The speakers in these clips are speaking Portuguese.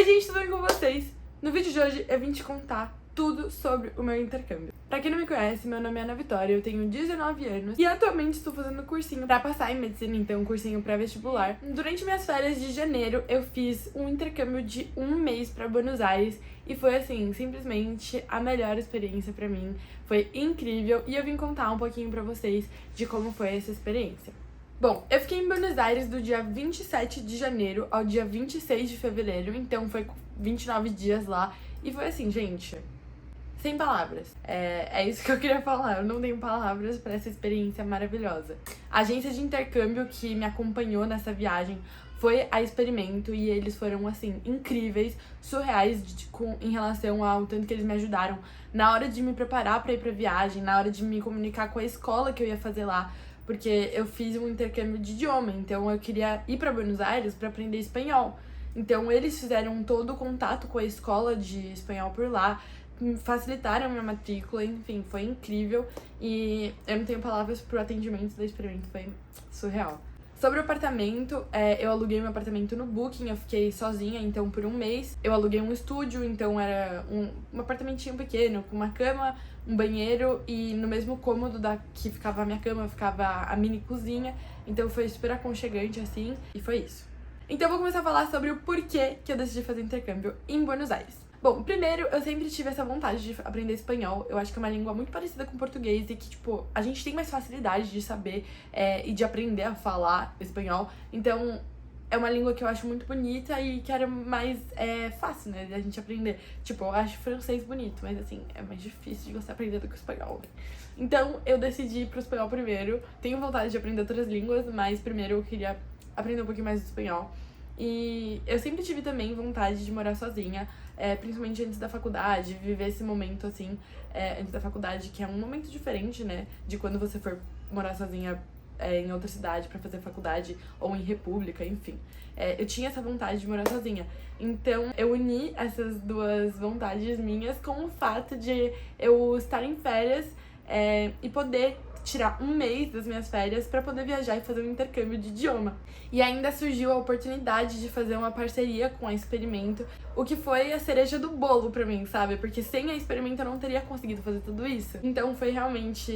gente, tudo bem com vocês? No vídeo de hoje eu vim te contar tudo sobre o meu intercâmbio. Pra quem não me conhece, meu nome é Ana Vitória, eu tenho 19 anos e atualmente estou fazendo cursinho pra passar em medicina, então cursinho pré-vestibular. Durante minhas férias de janeiro, eu fiz um intercâmbio de 1 mês pra Buenos Aires e foi assim, simplesmente a melhor experiência pra mim. Foi incrível e eu vim contar um pouquinho pra vocês de como foi essa experiência. Bom, eu fiquei em Buenos Aires do dia 27 de janeiro ao dia 26 de fevereiro, então foi 29 dias lá e foi assim, gente, sem palavras. É isso que eu queria falar, eu não tenho palavras pra essa experiência maravilhosa. A agência de intercâmbio que me acompanhou nessa viagem foi a Experimento e eles foram, assim, incríveis, surreais em relação ao tanto que eles me ajudaram na hora de me preparar pra ir pra viagem, na hora de me comunicar com a escola que eu ia fazer lá, porque eu fiz um intercâmbio de idioma, então eu queria ir pra Buenos Aires pra aprender espanhol. Então eles fizeram todo o contato com a escola de espanhol por lá, facilitaram a minha matrícula, enfim, foi incrível e eu não tenho palavras pro atendimento da Experimento, foi surreal. Sobre o apartamento, eu aluguei meu apartamento no Booking, eu fiquei sozinha, então por 1 mês. Eu aluguei um estúdio, então era um apartamentinho pequeno, com uma cama, um banheiro e no mesmo cômodo que ficava a minha cama, ficava a mini cozinha. Então foi super aconchegante, assim, e foi isso. Então eu vou começar a falar sobre o porquê que eu decidi fazer intercâmbio em Buenos Aires. Bom, primeiro, eu sempre tive essa vontade de aprender espanhol. Eu acho que é uma língua muito parecida com o português e que, tipo, a gente tem mais facilidade de saber e de aprender a falar espanhol. Então, é uma língua que eu acho muito bonita e que era mais fácil, né, da gente aprender. Tipo, eu acho francês bonito, mas, assim, é mais difícil de você aprender do que o espanhol. Então, eu decidi ir pro espanhol primeiro. Tenho vontade de aprender outras línguas, mas primeiro eu queria aprender um pouquinho mais do espanhol. E eu sempre tive também vontade de morar sozinha, principalmente antes da faculdade, viver esse momento assim, antes da faculdade, que é um momento diferente, né, de quando você for morar sozinha em outra cidade pra fazer faculdade ou em república, enfim. Eu tinha essa vontade de morar sozinha. Então eu uni essas duas vontades minhas com o fato de eu estar em férias e poder tirar 1 mês das minhas férias pra poder viajar e fazer um intercâmbio de idioma. E ainda surgiu a oportunidade de fazer uma parceria com a Experimento, o que foi a cereja do bolo pra mim, sabe? Porque sem a Experimento eu não teria conseguido fazer tudo isso. Então foi realmente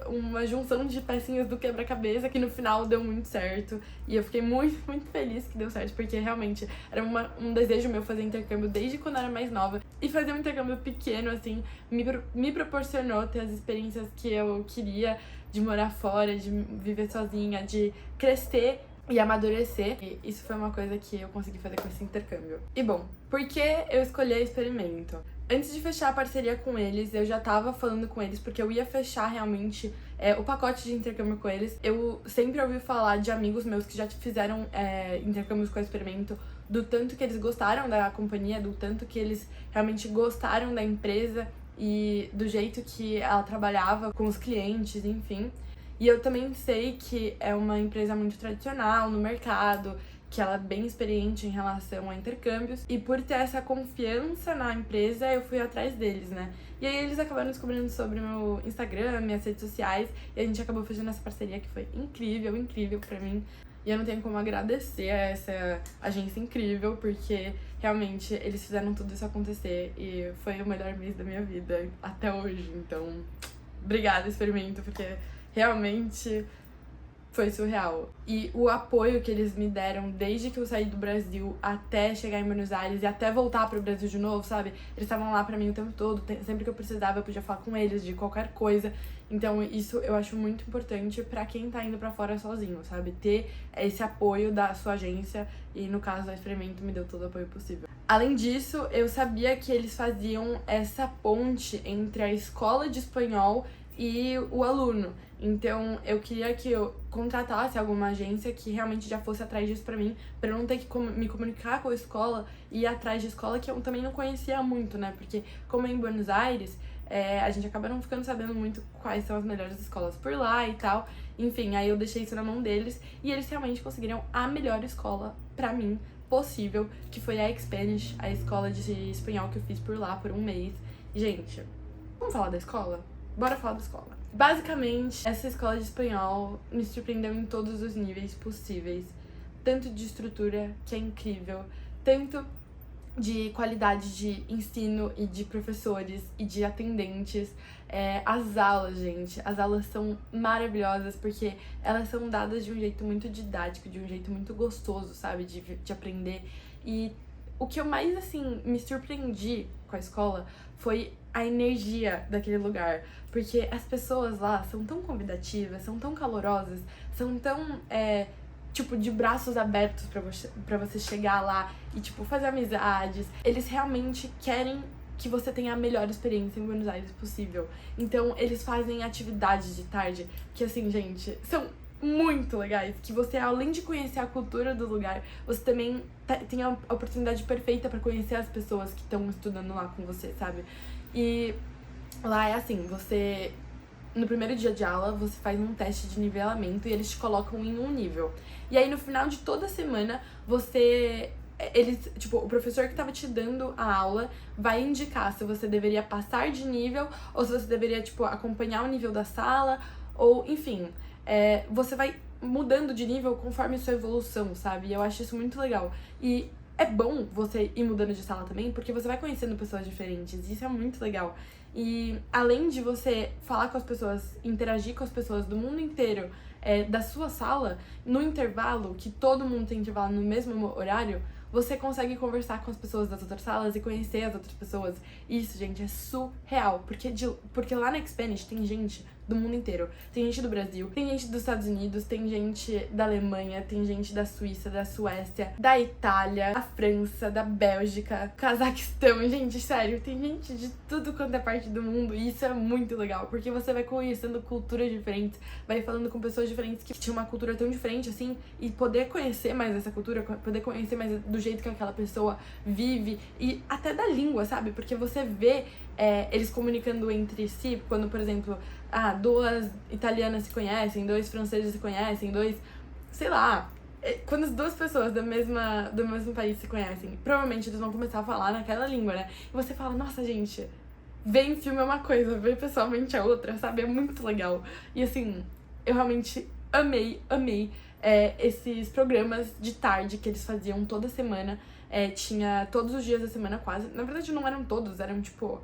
uma junção de pecinhas do quebra-cabeça que no final deu muito certo. E eu fiquei muito, muito feliz que deu certo, porque realmente era um desejo meu fazer intercâmbio desde quando eu era mais nova. E fazer um intercâmbio pequeno, assim, me proporcionou ter as experiências que eu queria, de morar fora, de viver sozinha, de crescer e amadurecer. E isso foi uma coisa que eu consegui fazer com esse intercâmbio. E bom, por que eu escolhi a Experimento? Antes de fechar a parceria com eles, eu já tava falando com eles porque eu ia fechar realmente o pacote de intercâmbio com eles. Eu sempre ouvi falar de amigos meus que já fizeram intercâmbios com a Experimento, do tanto que eles gostaram da companhia, do tanto que eles realmente gostaram da empresa e do jeito que ela trabalhava com os clientes, enfim. E eu também sei que é uma empresa muito tradicional no mercado, que ela é bem experiente em relação a intercâmbios. E por ter essa confiança na empresa, eu fui atrás deles, né? E aí eles acabaram descobrindo sobre o meu Instagram, minhas redes sociais, e a gente acabou fazendo essa parceria que foi incrível, incrível pra mim. E eu não tenho como agradecer a essa agência incrível, porque realmente eles fizeram tudo isso acontecer e foi o melhor mês da minha vida até hoje. Então, obrigada, Experimento, porque realmente foi surreal. E o apoio que eles me deram desde que eu saí do Brasil até chegar em Buenos Aires e até voltar pro Brasil de novo, sabe? Eles estavam lá pra mim o tempo todo, sempre que eu precisava eu podia falar com eles de qualquer coisa. Então isso eu acho muito importante pra quem tá indo pra fora sozinho, sabe? Ter esse apoio da sua agência e no caso da Experimento me deu todo o apoio possível. Além disso, eu sabia que eles faziam essa ponte entre a escola de espanhol e o aluno. Então, eu queria que eu contratasse alguma agência que realmente já fosse atrás disso pra mim, pra eu não ter que me comunicar com a escola e ir atrás de escola que eu também não conhecia muito, né? Porque, como é em Buenos Aires, a gente acaba não ficando sabendo muito quais são as melhores escolas por lá e tal. Enfim, aí eu deixei isso na mão deles e eles realmente conseguiram a melhor escola pra mim possível, que foi a Expanish, a escola de espanhol que eu fiz por lá por 1 mês. Gente, vamos falar da escola? Bora falar da escola. Basicamente, essa escola de espanhol me surpreendeu em todos os níveis possíveis. Tanto de estrutura, que é incrível, tanto de qualidade de ensino e de professores e de atendentes. As aulas, gente, as aulas são maravilhosas porque elas são dadas de um jeito muito didático, de um jeito muito gostoso, sabe, de aprender. E o que eu mais, assim, me surpreendi com a escola foi a energia daquele lugar, porque as pessoas lá são tão convidativas, são tão calorosas, são tão, tipo, de braços abertos pra você chegar lá e, tipo, fazer amizades. Eles realmente querem que você tenha a melhor experiência em Buenos Aires possível. Então, eles fazem atividades de tarde que, assim, gente, são muito legais, que você, além de conhecer a cultura do lugar, você também tem a oportunidade perfeita pra conhecer as pessoas que estão estudando lá com você, sabe? E lá é assim, você... No primeiro dia de aula, você faz um teste de nivelamento e eles te colocam em um nível. E aí, no final de toda semana, tipo, o professor que tava te dando a aula vai indicar se você deveria passar de nível ou se você deveria, tipo, acompanhar o nível da sala, ou, enfim, você vai mudando de nível conforme sua evolução, sabe? E eu acho isso muito legal. E é bom você ir mudando de sala também, porque você vai conhecendo pessoas diferentes, e isso é muito legal. E além de você falar com as pessoas, interagir com as pessoas do mundo inteiro, da sua sala, no intervalo, que todo mundo tem intervalo no mesmo horário, você consegue conversar com as pessoas das outras salas e conhecer as outras pessoas. Isso, gente, é surreal, porque lá na Xpanish tem gente do mundo inteiro. Tem gente do Brasil, tem gente dos Estados Unidos, tem gente da Alemanha, tem gente da Suíça, da Suécia, da Itália, da França, da Bélgica, Cazaquistão. Gente, sério, tem gente de tudo quanto é parte do mundo e isso é muito legal, porque você vai conhecendo culturas diferentes, vai falando com pessoas diferentes que tinham uma cultura tão diferente assim, e poder conhecer mais essa cultura, poder conhecer mais do jeito que aquela pessoa vive e até da língua, sabe? Porque você vê eles comunicando entre si, quando, por exemplo, duas italianas se conhecem, dois franceses se conhecem, sei lá, quando as duas pessoas do mesmo país se conhecem, provavelmente eles vão começar a falar naquela língua, né? E você fala, nossa, gente, ver em filme é uma coisa, ver pessoalmente é outra, sabe? É muito legal. E assim, eu realmente amei esses programas de tarde que eles faziam toda semana. Tinha todos os dias da semana quase. Na verdade, não eram todos, eram tipo...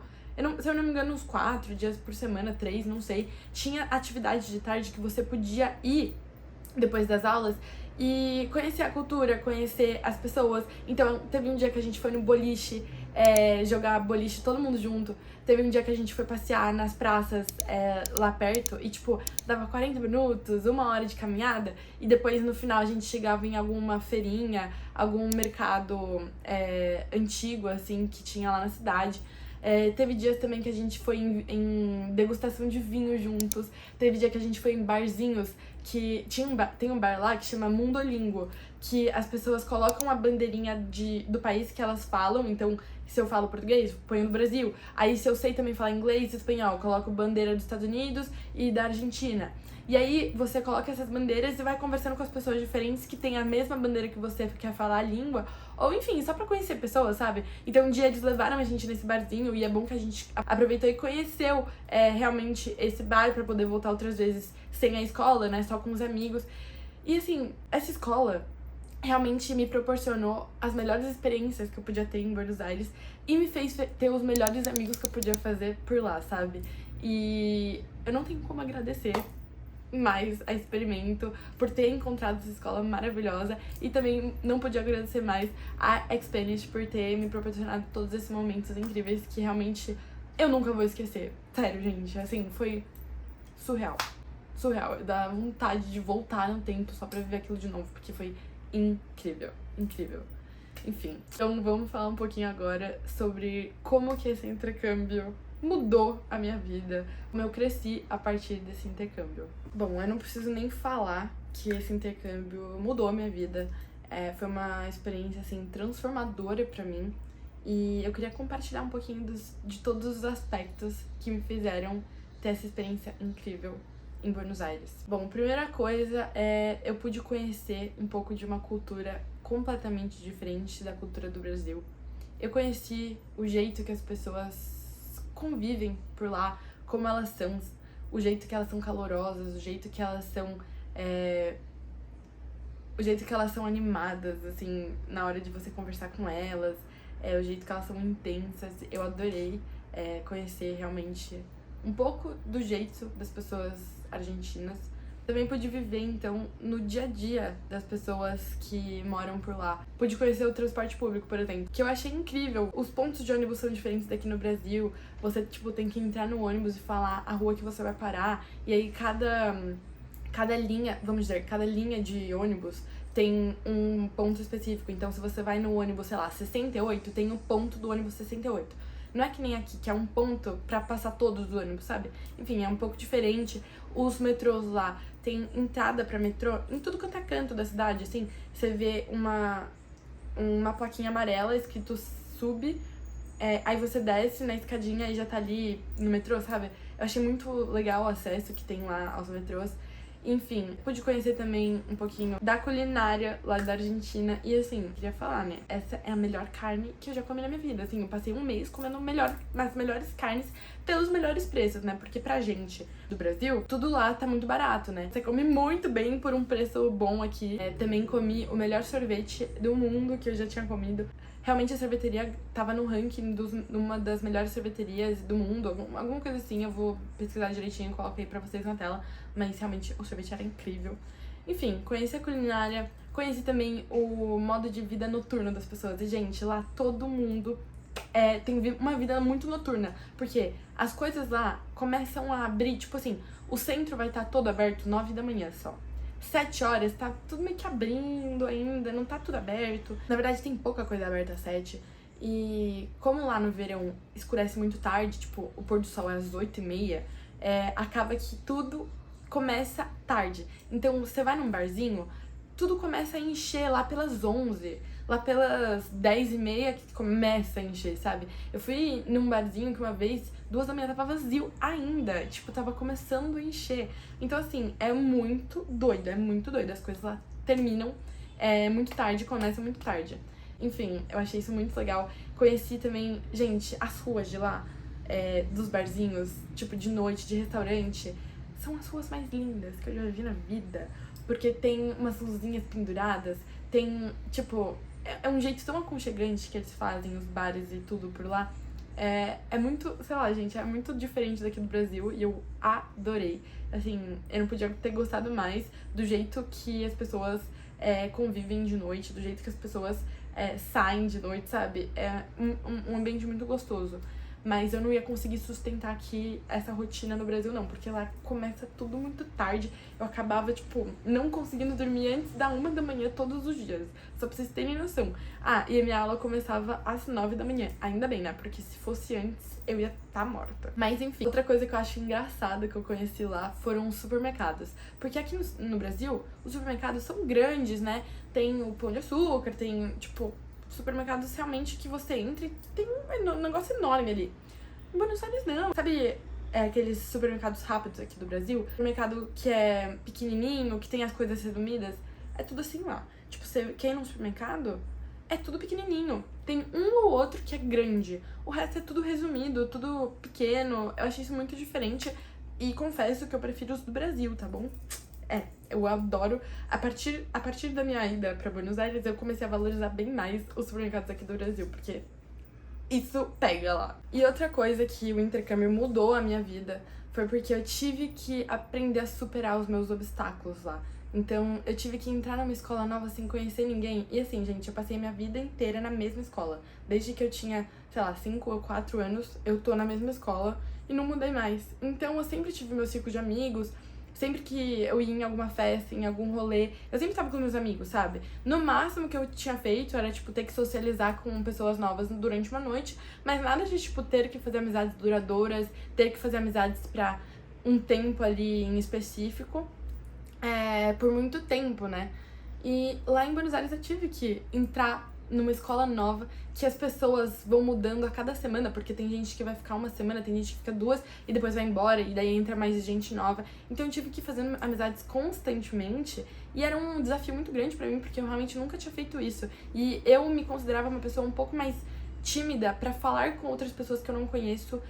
se eu não me engano, uns 4 dias por semana, 3, não sei. Tinha atividade de tarde que você podia ir depois das aulas e conhecer a cultura, conhecer as pessoas. Então, teve um dia que a gente foi no boliche, jogar boliche todo mundo junto. Teve um dia que a gente foi passear nas praças lá perto e, tipo, dava 40 minutos, 1 hora de caminhada. E depois, no final, a gente chegava em alguma feirinha, algum mercado antigo, assim, que tinha lá na cidade. Teve dias também que a gente foi em degustação de vinho juntos. Teve dia que a gente foi em barzinhos que tem um bar lá que chama Mundolingo, que as pessoas colocam a bandeirinha do país que elas falam. Então, se eu falo português, ponho no Brasil. Aí, se eu sei também falar inglês e espanhol, coloco bandeira dos Estados Unidos e da Argentina. E aí, você coloca essas bandeiras e vai conversando com as pessoas diferentes que têm a mesma bandeira que você quer falar a língua. Ou, enfim, só pra conhecer pessoas, sabe? Então, um dia eles levaram a gente nesse barzinho e é bom que a gente aproveitou e conheceu realmente esse bar pra poder voltar outras vezes sem a escola, né? Só com os amigos. E, assim, essa escola realmente me proporcionou as melhores experiências que eu podia ter em Buenos Aires e me fez ter os melhores amigos que eu podia fazer por lá, sabe? E eu não tenho como agradecer mais a Experimento por ter encontrado essa escola maravilhosa, e também não podia agradecer mais a Xpanish por ter me proporcionado todos esses momentos incríveis que realmente eu nunca vou esquecer. Sério, gente, assim, foi surreal. Surreal. Dá vontade de voltar no tempo só pra viver aquilo de novo, porque foi incrível. Incrível. Enfim, então vamos falar um pouquinho agora sobre como que esse intercâmbio mudou a minha vida, como eu cresci a partir desse intercâmbio. Bom, eu não preciso nem falar que esse intercâmbio mudou a minha vida. Foi uma experiência, assim, transformadora pra mim. E eu queria compartilhar um pouquinho de todos os aspectos que me fizeram ter essa experiência incrível em Buenos Aires. Bom, a primeira coisa eu pude conhecer um pouco de uma cultura completamente diferente da cultura do Brasil. Eu conheci o jeito que as pessoas convivem por lá, como elas são, o jeito que elas são calorosas, o jeito que elas são animadas, assim, na hora de você conversar com elas. o jeito que elas são intensas. Eu adorei conhecer realmente um pouco do jeito das pessoas argentinas. Também pude viver, então, no dia a dia das pessoas que moram por lá. Pude conhecer o transporte público, por exemplo, que eu achei incrível. Os pontos de ônibus são diferentes daqui no Brasil. Você, tipo, tem que entrar no ônibus e falar a rua que você vai parar. E aí, cada linha, vamos dizer, cada linha de ônibus tem um ponto específico. Então, se você vai no ônibus, sei lá, 68, tem o ponto do ônibus 68. Não é que nem aqui, que é um ponto pra passar todos os ônibus, sabe? Enfim, é um pouco diferente. Os metrôs lá tem entrada pra metrô em tudo quanto é canto da cidade, assim. Você vê uma plaquinha amarela escrito sub, aí você desce na escadinha e já tá ali no metrô, sabe? Eu achei muito legal o acesso que tem lá aos metrôs. Enfim, pude conhecer também um pouquinho da culinária lá da Argentina. E assim, queria falar, né? Essa é a melhor carne que eu já comi na minha vida. Assim, eu passei um mês comendo as melhores carnes pelos melhores preços, né? Porque pra gente do Brasil, tudo lá tá muito barato, né? Você come muito bem por um preço bom aqui. Também comi o melhor sorvete do mundo que eu já tinha comido. Realmente a sorveteria tava no ranking numa das melhores sorveterias do mundo, alguma coisa assim. Eu vou pesquisar direitinho e coloco aí pra vocês na tela. Mas realmente o sorvete era incrível. Enfim, conheci a culinária, conheci também o modo de vida noturno das pessoas. E, gente, lá todo mundo tem uma vida muito noturna. Porque as coisas lá começam a abrir, tipo assim, o centro vai estar todo aberto 9 da manhã só. 7 horas, tá tudo meio que abrindo ainda, não tá tudo aberto. Na verdade, tem pouca coisa aberta às 7. E como lá no verão escurece muito tarde, tipo, o pôr do sol é às 8h30, acaba que tudo começa tarde. Então, você vai num barzinho, tudo começa a encher lá pelas 11, lá pelas 10h30 que começa a encher, sabe? Eu fui num barzinho que uma vez, 2 da manhã, tava vazio ainda, tipo, tava começando a encher. Então, assim, é muito doido. As coisas lá terminam muito tarde, começam muito tarde. Enfim, eu achei isso muito legal. Conheci também, gente, as ruas de lá, dos barzinhos, tipo, de noite, de restaurante, são as ruas mais lindas que eu já vi na vida. Porque tem umas luzinhas penduradas, tem, tipo, é um jeito tão aconchegante que eles fazem, os bares e tudo por lá. É muito, sei lá, gente, é muito diferente daqui do Brasil e eu adorei. Assim, eu não podia ter gostado mais do jeito que as pessoas convivem de noite, do jeito que as pessoas saem de noite, sabe? É um ambiente muito gostoso. Mas eu não ia conseguir sustentar aqui essa rotina no Brasil, não. Porque lá começa tudo muito tarde. Eu acabava, tipo, não conseguindo dormir antes da 1 da manhã todos os dias. Só pra vocês terem noção. E a minha aula começava às 9 da manhã. Ainda bem, né? Porque se fosse antes, eu ia estar morta. Mas, enfim. Outra coisa que eu acho engraçada que eu conheci lá foram os supermercados. Porque aqui no Brasil, os supermercados são grandes, né? Tem o Pão de Açúcar, tem, tipo, supermercados realmente que você entra e tem um negócio enorme ali. Em Buenos Aires não. Sabe aqueles supermercados rápidos aqui do Brasil? Supermercado que é pequenininho, que tem as coisas resumidas? É tudo assim lá. Tipo, você quer ir num supermercado? É tudo pequenininho. Tem um ou outro que é grande. O resto é tudo resumido, tudo pequeno. Eu achei isso muito diferente e confesso que eu prefiro os do Brasil, tá bom? Eu adoro. A partir da minha ida pra Buenos Aires, eu comecei a valorizar bem mais os supermercados aqui do Brasil, porque isso pega lá. E outra coisa que o intercâmbio mudou a minha vida foi porque eu tive que aprender a superar os meus obstáculos lá. Então, eu tive que entrar numa escola nova sem conhecer ninguém. E assim, gente, eu passei minha vida inteira na mesma escola. Desde que eu tinha, sei lá, 5 ou 4 anos, eu tô na mesma escola e não mudei mais. Então, eu sempre tive meu círculo de amigos. Sempre que eu ia em alguma festa, em algum rolê, eu sempre tava com meus amigos, sabe? No máximo que eu tinha feito era, tipo, ter que socializar com pessoas novas durante uma noite, mas nada de, tipo, ter que fazer amizades duradouras, ter que fazer amizades pra um tempo ali em específico, por muito tempo, né? E lá em Buenos Aires eu tive que entrar numa escola nova, que as pessoas vão mudando a cada semana, porque tem gente que vai ficar uma semana, tem gente que fica 2 e depois vai embora, e daí entra mais gente nova. Então eu tive que ir fazendo amizades constantemente, e era um desafio muito grande pra mim, porque eu realmente nunca tinha feito isso. E eu me considerava uma pessoa um pouco mais tímida pra falar com outras pessoas que eu não conheço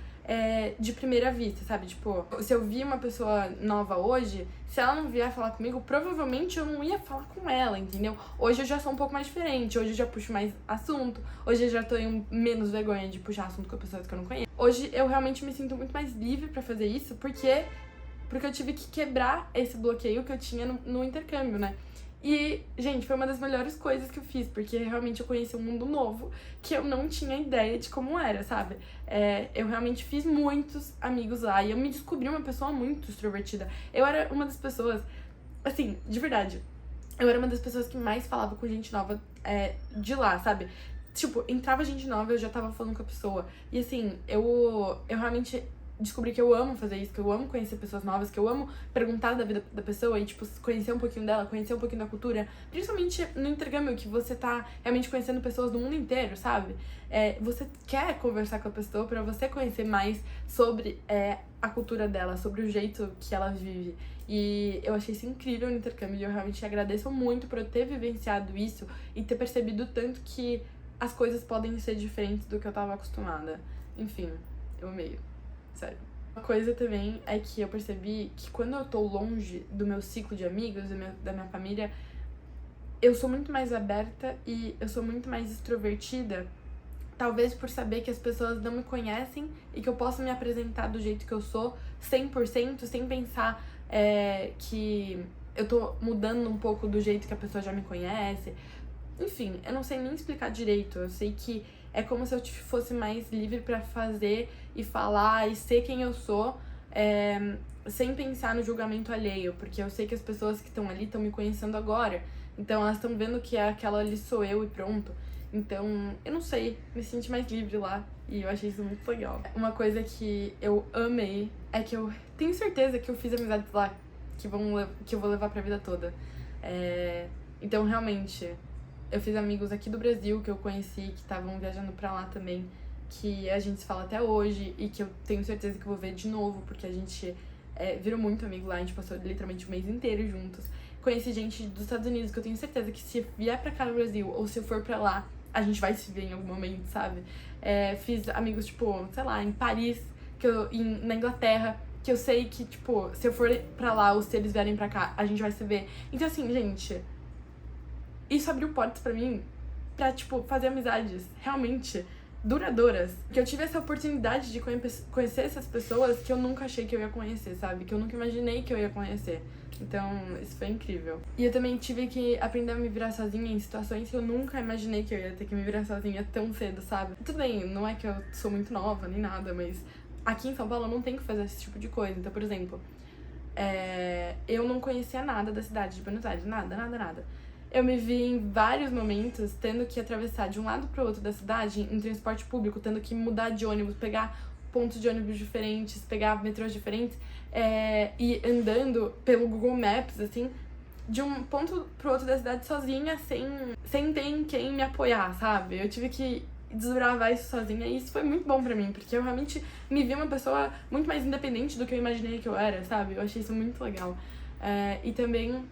de primeira vista, sabe? Tipo, se eu vi uma pessoa nova hoje, se ela não vier falar comigo, provavelmente eu não ia falar com ela, entendeu? Hoje eu já sou um pouco mais diferente, hoje eu já puxo mais assunto, hoje eu já tenho menos vergonha de puxar assunto com pessoas que eu não conheço. Hoje eu realmente me sinto muito mais livre pra fazer isso, porque eu tive que quebrar esse bloqueio que eu tinha no intercâmbio, né? E, gente, foi uma das melhores coisas que eu fiz, porque realmente eu conheci um mundo novo que eu não tinha ideia de como era, sabe? Eu realmente fiz muitos amigos lá e eu me descobri uma pessoa muito extrovertida. Eu era uma das pessoas, assim, de verdade, eu era uma das pessoas que mais falava com gente nova de lá, sabe? Tipo, entrava gente nova, eu já tava falando com a pessoa. E assim, eu realmente descobri que eu amo fazer isso, que eu amo conhecer pessoas novas, que eu amo perguntar da vida da pessoa e, tipo, conhecer um pouquinho dela, conhecer um pouquinho da cultura. Principalmente no intercâmbio, que você tá realmente conhecendo pessoas do mundo inteiro, sabe? Você quer conversar com a pessoa pra você conhecer mais sobre a cultura dela, sobre o jeito que ela vive. E eu achei isso incrível no intercâmbio e eu realmente agradeço muito por eu ter vivenciado isso e ter percebido tanto que as coisas podem ser diferentes do que eu tava acostumada. Enfim, eu amei. Sério. Uma coisa também é que eu percebi que quando eu tô longe do meu ciclo de amigos, da minha família, eu sou muito mais aberta e eu sou muito mais extrovertida. Talvez por saber que as pessoas não me conhecem e que eu posso me apresentar do jeito que eu sou, 100%, sem pensar que eu tô mudando um pouco do jeito que a pessoa já me conhece. Enfim, eu não sei nem explicar direito. Eu sei que é como se eu fosse mais livre pra fazer e falar e ser quem eu sou, sem pensar no julgamento alheio. Porque eu sei que as pessoas que estão ali estão me conhecendo agora. Então elas estão vendo que aquela ali sou eu e pronto. Então, eu não sei, me senti mais livre lá e eu achei isso muito legal. Uma coisa que eu amei é que eu tenho certeza que eu fiz amizades lá que eu vou levar pra vida toda. Então, realmente, eu fiz amigos aqui do Brasil que eu conheci, que estavam viajando pra lá também, que a gente se fala até hoje e que eu tenho certeza que eu vou ver de novo, porque a gente virou muito amigo lá, a gente passou literalmente o mês inteiro juntos. Conheci gente dos Estados Unidos que eu tenho certeza que se vier pra cá no Brasil ou se eu for pra lá, a gente vai se ver em algum momento, sabe? Fiz amigos, tipo, sei lá, em Paris, na Inglaterra, que eu sei que, tipo, se eu for pra lá ou se eles vierem pra cá, a gente vai se ver. Então, assim, gente, isso abriu portas pra mim pra, tipo, fazer amizades realmente duradouras. Que eu tive essa oportunidade de conhecer essas pessoas que eu nunca achei que eu ia conhecer, sabe? Que eu nunca imaginei que eu ia conhecer. Então, isso foi incrível. E eu também tive que aprender a me virar sozinha em situações que eu nunca imaginei que eu ia ter que me virar sozinha tão cedo, sabe? Tudo bem, não é que eu sou muito nova nem nada, mas aqui em São Paulo eu não tenho que fazer esse tipo de coisa. Então, por exemplo, eu não conhecia nada da cidade de Buenos Aires, nada. Eu me vi em vários momentos tendo que atravessar de um lado pro outro da cidade em transporte público, tendo que mudar de ônibus, pegar pontos de ônibus diferentes, pegar metrôs diferentes, e andando pelo Google Maps, assim, de um ponto pro outro da cidade sozinha, sem ter quem me apoiar, sabe? Eu tive que desbravar isso sozinha e isso foi muito bom pra mim, porque eu realmente me vi uma pessoa muito mais independente do que eu imaginei que eu era, sabe? Eu achei isso muito legal. E também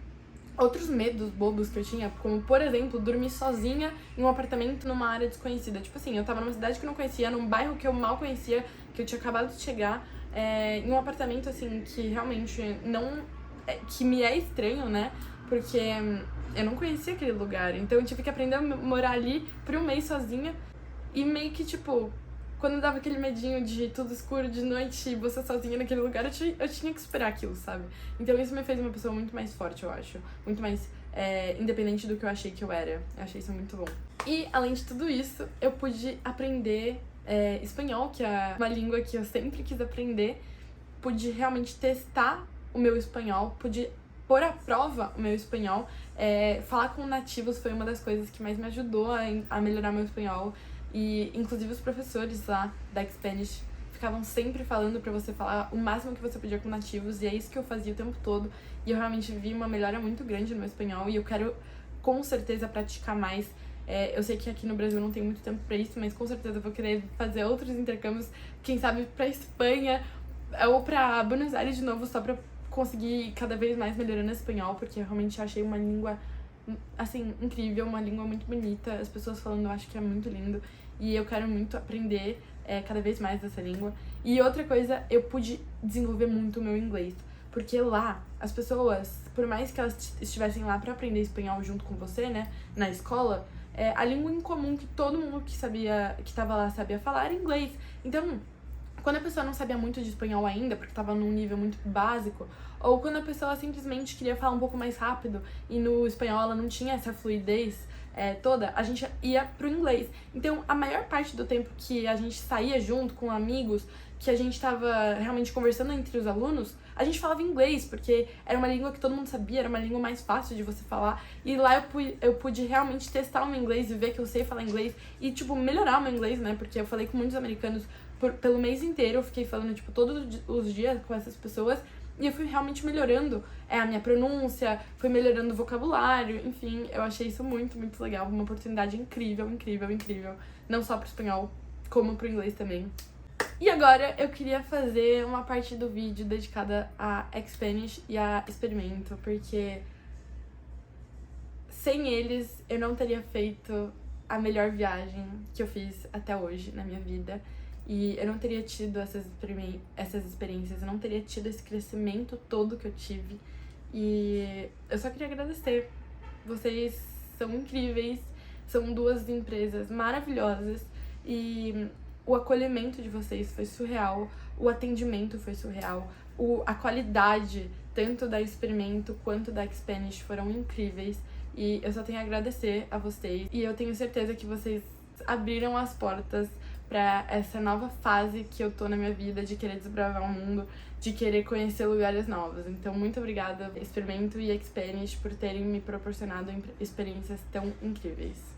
outros medos bobos que eu tinha, como, por exemplo, dormir sozinha em um apartamento numa área desconhecida. Tipo assim, eu tava numa cidade que eu não conhecia, num bairro que eu mal conhecia, que eu tinha acabado de chegar, em um apartamento, assim, que realmente não... que me é estranho, né? Porque eu não conhecia aquele lugar. Então eu tive que aprender a morar ali por um mês sozinha e meio que, tipo... Quando dava aquele medinho de tudo escuro de noite e você sozinha naquele lugar, eu tinha que esperar aquilo, sabe? Então isso me fez uma pessoa muito mais forte, eu acho. Muito mais independente do que eu achei que eu era. Eu achei isso muito bom. E, além de tudo isso, eu pude aprender espanhol, que é uma língua que eu sempre quis aprender. Pude realmente testar o meu espanhol, pude pôr à prova o meu espanhol. Falar com nativos foi uma das coisas que mais me ajudou a melhorar meu espanhol. E, inclusive, os professores lá da Spanish ficavam sempre falando pra você falar o máximo que você podia com nativos, e é isso que eu fazia o tempo todo. E eu realmente vi uma melhora muito grande no meu espanhol, e eu quero, com certeza, praticar mais. Eu sei que aqui no Brasil não tem muito tempo pra isso, mas com certeza eu vou querer fazer outros intercâmbios, quem sabe pra Espanha, ou pra Buenos Aires de novo, só pra conseguir cada vez mais melhorando espanhol, porque eu realmente achei uma língua, assim, incrível, uma língua muito bonita. As pessoas falando, eu acho que é muito lindo. E eu quero muito aprender cada vez mais dessa língua. E outra coisa, eu pude desenvolver muito o meu inglês. Porque lá, as pessoas, por mais que elas estivessem lá pra aprender espanhol junto com você, né, na escola, a língua em comum que todo mundo que tava lá sabia falar era inglês. Então, quando a pessoa não sabia muito de espanhol ainda, porque estava num nível muito básico, ou quando a pessoa simplesmente queria falar um pouco mais rápido e no espanhol ela não tinha essa fluidez toda, a gente ia pro inglês. Então, a maior parte do tempo que a gente saía junto com amigos, que a gente tava realmente conversando entre os alunos, a gente falava inglês, porque era uma língua que todo mundo sabia, era uma língua mais fácil de você falar. E lá eu pude realmente testar o meu inglês e ver que eu sei falar inglês e, tipo, melhorar o meu inglês, né? Porque eu falei com muitos americanos pelo mês inteiro, eu fiquei falando, tipo, todos os dias com essas pessoas. E eu fui realmente melhorando a minha pronúncia, fui melhorando o vocabulário, enfim, eu achei isso muito, muito legal. Uma oportunidade incrível, incrível, incrível. Não só pro espanhol, como pro inglês também. E agora eu queria fazer uma parte do vídeo dedicada a Xpanish e a Experimento, porque sem eles eu não teria feito a melhor viagem que eu fiz até hoje na minha vida. E eu não teria tido essas experiências, eu não teria tido esse crescimento todo que eu tive. E eu só queria agradecer. Vocês são incríveis, são duas empresas maravilhosas e o acolhimento de vocês foi surreal, o atendimento foi surreal, a qualidade tanto da Experimento quanto da Xpanish foram incríveis. E eu só tenho a agradecer a vocês. E eu tenho certeza que vocês abriram as portas pra essa nova fase que eu tô na minha vida, de querer desbravar o mundo, de querer conhecer lugares novos. Então, muito obrigada, Experimento e Xpanish, por terem me proporcionado experiências tão incríveis.